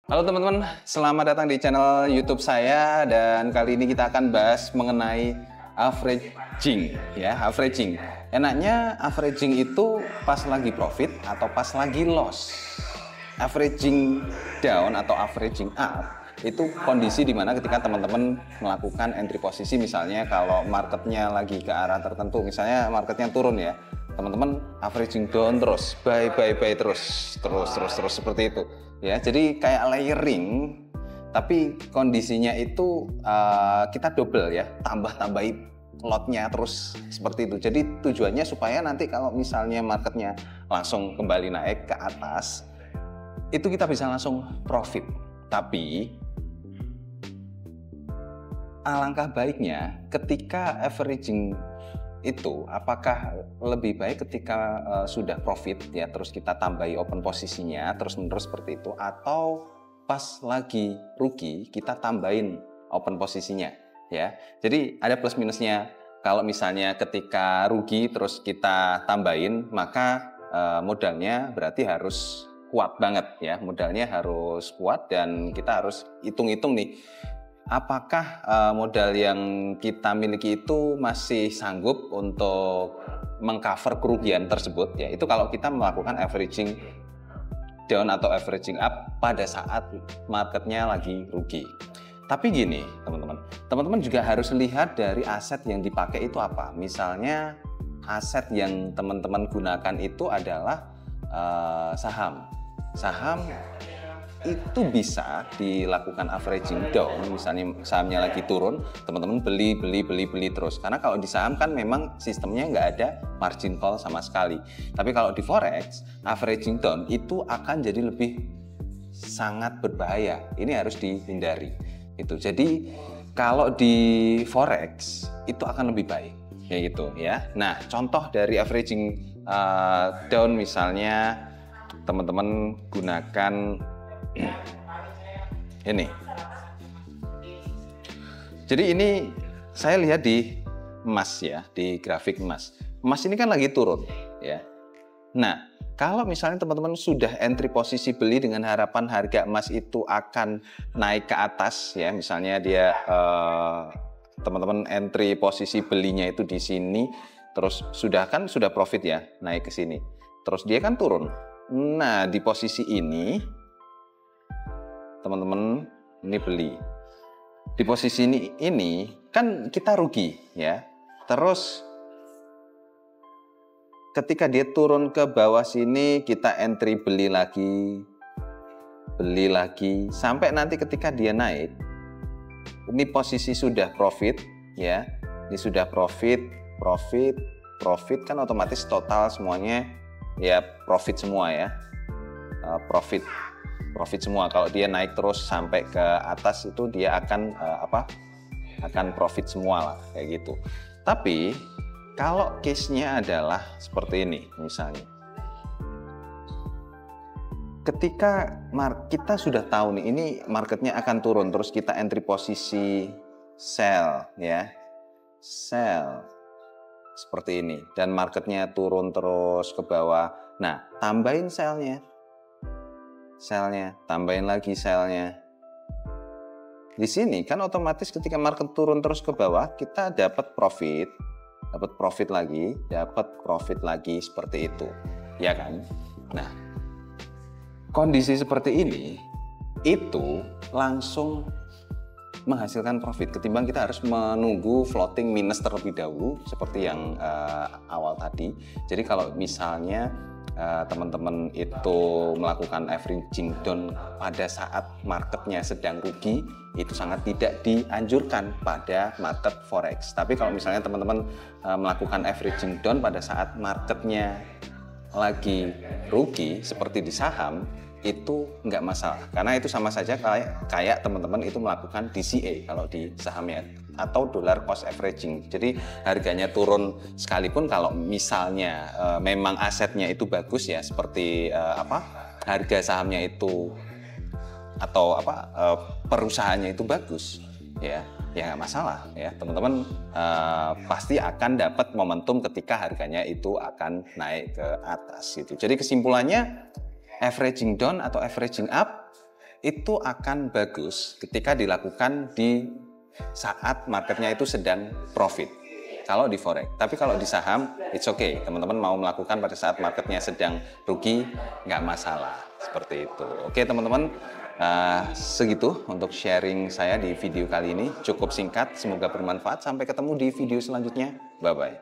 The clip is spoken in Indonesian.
Halo teman-teman, selamat datang di channel YouTube saya dan kali ini kita akan bahas mengenai averaging ya, averaging. Enaknya averaging itu pas lagi profit atau pas lagi loss. Averaging down atau averaging up itu kondisi dimana ketika teman-teman melakukan entry posisi, misalnya kalau marketnya lagi ke arah tertentu, misalnya marketnya turun ya, teman-teman averaging down terus, buy terus seperti itu ya. Jadi kayak layering, tapi kondisinya itu kita double ya, tambahi lotnya terus seperti itu. Jadi tujuannya supaya nanti kalau misalnya marketnya langsung kembali naik ke atas, itu kita bisa langsung profit. Tapi alangkah baiknya ketika averaging itu, apakah lebih baik ketika sudah profit ya, terus kita tambahi open posisinya terus-menerus seperti itu, atau pas lagi rugi kita tambahin open posisinya ya. Jadi ada plus minusnya. Kalau misalnya ketika rugi terus kita tambahin, maka modalnya berarti harus kuat banget ya, modalnya harus kuat dan kita harus hitung-hitung nih, apakah modal yang kita miliki itu masih sanggup untuk mengcover kerugian tersebut ya. Itu kalau kita melakukan averaging down atau averaging up pada saat marketnya lagi rugi. Tapi gini teman-teman juga harus lihat dari aset yang dipakai itu apa. Misalnya aset yang teman-teman gunakan itu adalah saham itu bisa dilakukan averaging down. Misalnya sahamnya lagi turun, teman-teman beli terus, karena kalau di saham kan memang sistemnya nggak ada margin call sama sekali. Tapi kalau di forex, averaging down itu akan jadi lebih sangat berbahaya. Ini harus dihindari itu. Jadi kalau di forex itu akan lebih baik kayak gitu ya. Nah, contoh dari averaging down, misalnya teman-teman gunakan ini. Jadi ini saya lihat di emas ya, di grafik emas. Emas ini kan lagi turun ya. Nah, kalau misalnya teman-teman sudah entry posisi beli dengan harapan harga emas itu akan naik ke atas ya, misalnya dia teman-teman entry posisi belinya itu di sini, terus sudah profit ya, naik ke sini. Terus dia kan turun. Nah, di posisi ini teman-teman ini beli. Di posisi ini kan kita rugi ya. Terus ketika dia turun ke bawah sini, kita entry beli lagi sampai nanti ketika dia naik. Ini posisi sudah profit ya. Ini sudah profit kan otomatis total semuanya ya profit semua ya. Profit semua. Kalau dia naik terus sampai ke atas itu dia akan akan profit semua lah kayak gitu. Tapi kalau case-nya adalah seperti ini misalnya, ketika kita sudah tahu nih ini marketnya akan turun, terus kita entry posisi sell ya, sell seperti ini, dan marketnya turun terus ke bawah. Nah, tambahin sellnya, tambahin lagi sellnya. Di sini kan otomatis ketika market turun terus ke bawah, kita dapat profit lagi seperti itu, ya kan? Nah, kondisi seperti ini itu langsung menghasilkan profit ketimbang kita harus menunggu floating minus terlebih dahulu seperti yang awal tadi. Jadi kalau misalnya teman-teman itu melakukan averaging down pada saat marketnya sedang rugi, itu sangat tidak dianjurkan pada market forex. Tapi kalau misalnya teman-teman melakukan averaging down pada saat marketnya lagi rugi seperti di saham, itu nggak masalah, karena itu sama saja kayak teman-teman itu melakukan DCA kalau di sahamnya, atau dollar cost averaging. Jadi harganya turun sekalipun, kalau misalnya memang asetnya itu bagus ya, seperti harga sahamnya itu atau perusahaannya itu bagus ya nggak masalah ya, teman-teman pasti akan dapat momentum ketika harganya itu akan naik ke atas gitu. Jadi kesimpulannya, averaging down atau averaging up itu akan bagus ketika dilakukan di saat marketnya itu sedang profit. Kalau di forex, tapi kalau di saham, it's okay. Teman-teman mau melakukan pada saat marketnya sedang rugi, nggak masalah. Seperti itu. Oke teman-teman, segitu untuk sharing saya di video kali ini. Cukup singkat, semoga bermanfaat. Sampai ketemu di video selanjutnya. Bye-bye.